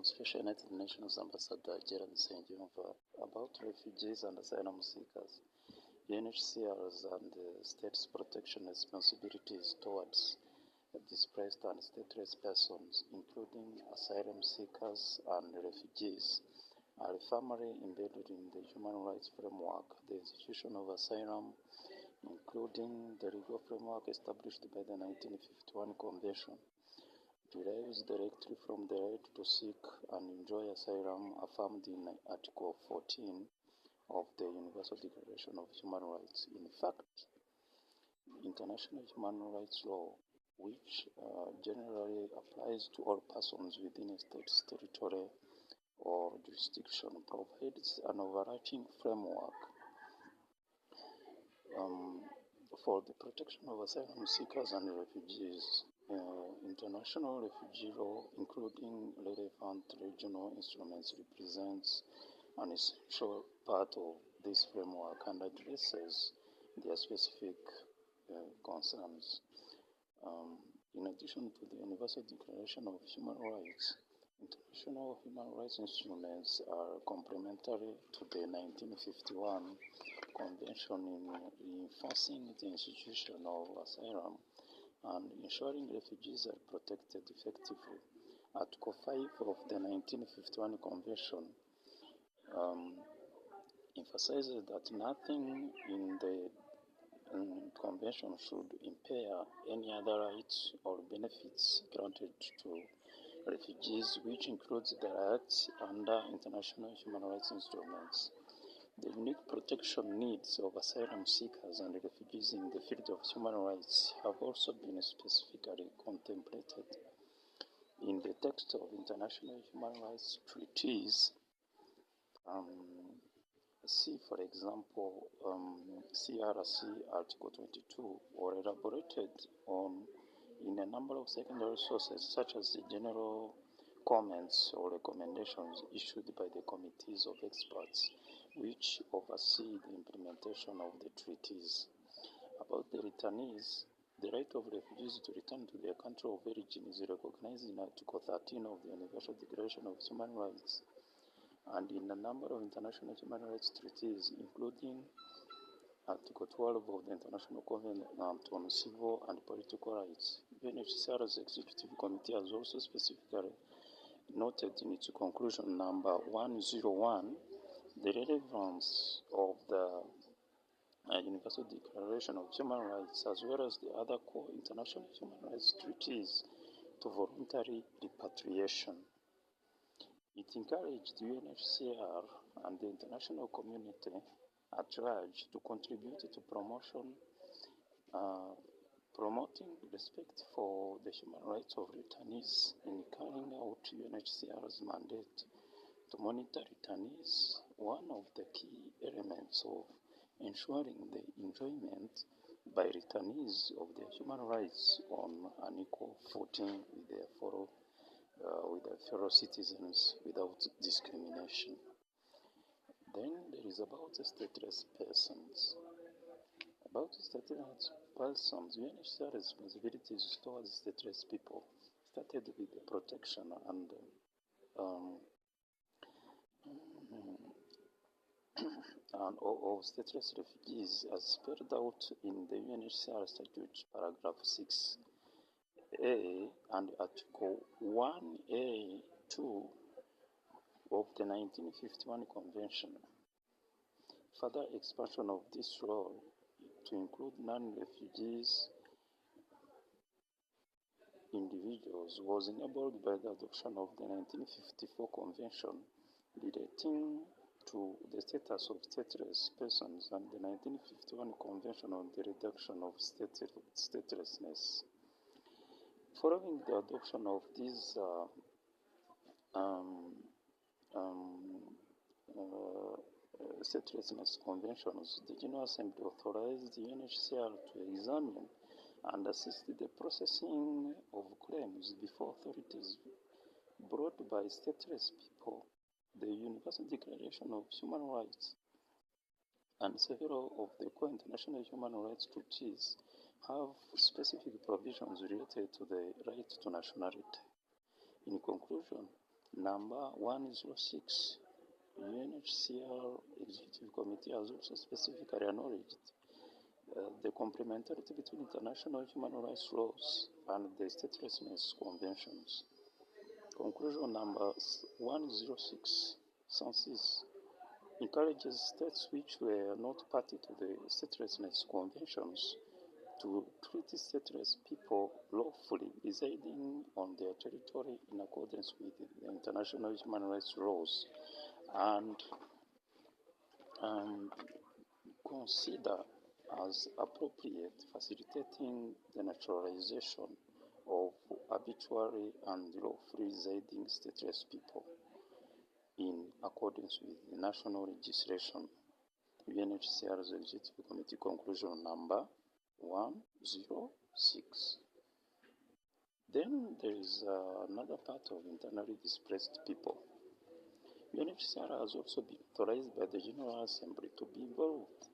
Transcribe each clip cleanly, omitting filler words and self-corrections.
Special United Nations Ambassador GERARD NSENGIYUMVA about refugees and asylum seekers, UNHCR's and states' protection responsibilities towards displaced and stateless persons, including asylum seekers and refugees, are firmly embedded in the human rights framework, the institution of asylum, including the legal framework established by the 1951 Convention, derives directly from the right to seek and enjoy asylum affirmed in Article 14 of the Universal Declaration of Human Rights. In fact, international human rights law, which generally applies to all persons within a state's territory or jurisdiction, provides an overarching framework for the protection of asylum seekers and refugees. International refugee law, including relevant regional instruments, represents an essential part of this framework and addresses their specific concerns. In addition to the Universal Declaration of Human Rights, international human rights instruments are complementary to the 1951 Convention in reinforcing the institution of asylum and ensuring refugees are protected effectively. Article 5 of the 1951 Convention emphasizes that nothing in the Convention should impair any other rights or benefits granted to refugees, which includes the rights under international human rights instruments. The unique protection needs of asylum seekers and refugees in the field of human rights have also been specifically contemplated in the text of international human rights treaties. See, for example, CRC Article 22, or elaborated on in a number of secondary sources, such as the general comments or recommendations issued by the committees of experts which oversee the implementation of the treaties. About the returnees, the right of refugees to return to their country of origin is recognized in Article 13 of the Universal Declaration of Human Rights and in a number of international human rights treaties, including Article 12 of the International Covenant on Civil and Political Rights. UNHCR's Executive Committee has also specifically noted in its conclusion number 101 the relevance of the Universal Declaration of Human Rights as well as the other core international human rights treaties to voluntary repatriation. It encouraged UNHCR and the international community at large to contribute to promoting respect for the human rights of returnees in carrying out UNHCR's mandate to monitor returnees, one of the key elements of ensuring the enjoyment by returnees of their human rights on an equal footing with their fellow citizens without discrimination. Then there is about stateless persons. About stateless persons, UNHCR responsibilities towards stateless people started with the protection and of stateless refugees as spelled out in the UNHCR Statute, paragraph 6A and Article 1A2 of the 1951 Convention. Further expansion of this role to include non-refugees individuals was enabled by the adoption of the 1954 Convention relating to the status of stateless persons and the 1951 Convention on the reduction of statelessness. Following the adoption of these statelessness conventions, the General Assembly authorized the UNHCR to examine and assist the processing of claims before authorities brought by stateless people. The Universal Declaration of Human Rights and several of the core international human rights treaties have specific provisions related to the right to nationality. In conclusion, Number 106, UNHCR Executive Committee has also specifically acknowledged the complementarity between international human rights laws and the statelessness conventions. Conclusion number 106, census encourages states which were not party to the statelessness conventions to treat stateless people lawfully residing on their territory in accordance with the international human rights laws and consider as appropriate facilitating the naturalization of habitually and lawfully residing stateless people in accordance with the national legislation. UNHCR's Executive Committee conclusion number 106. Then there is another part of internally displaced people. UNHCR has also been authorized by the General Assembly to be involved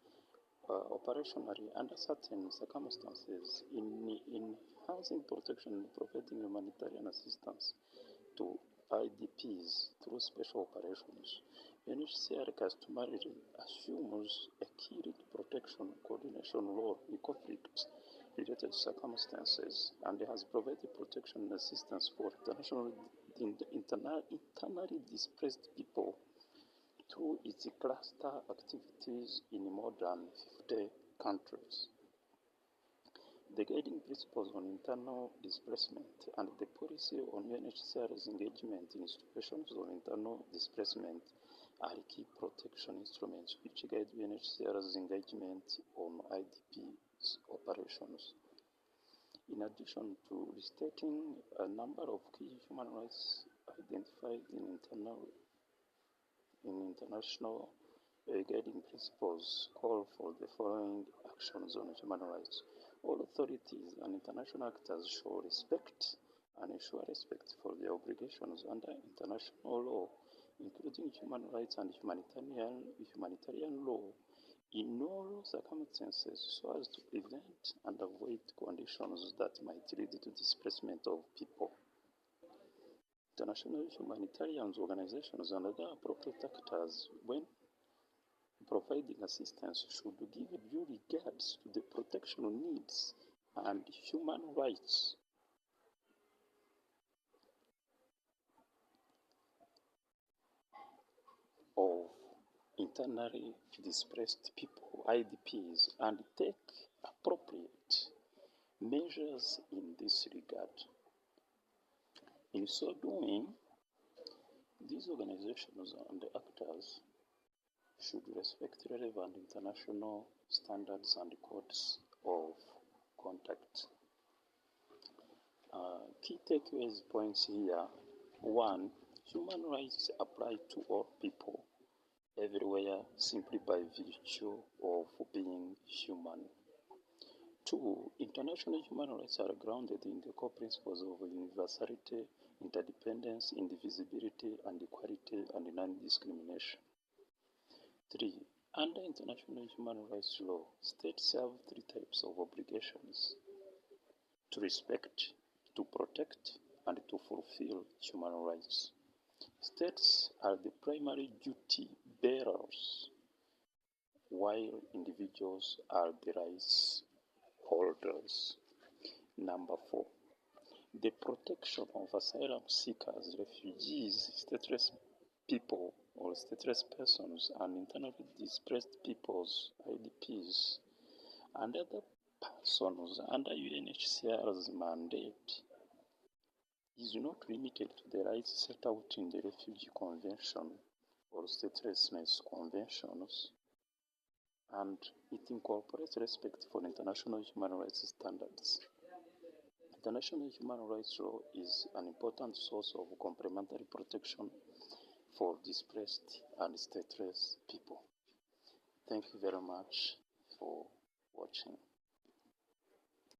operationally under certain circumstances in enhancing protection and providing humanitarian assistance to IDPs through special operations. UNHCR customarily assumes a key protection coordination role in conflict-related circumstances and has provided protection and assistance for internally displaced people through its cluster activities in more than 50 countries. The guiding principles on internal displacement and the policy on UNHCR's engagement in situations of internal displacement are key protection instruments which guide UNHCR's engagement on IDP's operations. In addition to restating a number of key human rights identified in international guiding principles, call for the following actions on human rights. All authorities and international actors shall respect and ensure respect for their obligations under international law, including human rights and humanitarian law, in all circumstances, so as to prevent and avoid conditions that might lead to displacement of people. International humanitarian organizations and other appropriate actors, when providing assistance, should give due regards to the protection needs and human rights of internally displaced people, IDPs, and take appropriate measures in this regard. In so doing, these organizations and actors should respect relevant international standards and codes of conduct. Key takeaways points here. 1. Human rights apply to all people, everywhere, simply by virtue of being human. 2. International human rights are grounded in the core principles of universality, interdependence, indivisibility, and equality and non-discrimination. 3. Under international human rights law, states have 3 types of obligations: to respect, to protect, and to fulfill human rights. States are the primary duty bearers, while individuals are the rights holders. Number 4. The protection of asylum seekers, refugees, stateless people or stateless persons, and internally displaced peoples, IDPs, and other persons under UNHCR's mandate is not limited to the rights set out in the Refugee Convention or Statelessness Conventions, and it incorporates respect for international human rights standards. International human rights law is an important source of complementary protection for displaced and stateless people. Thank you very much for watching.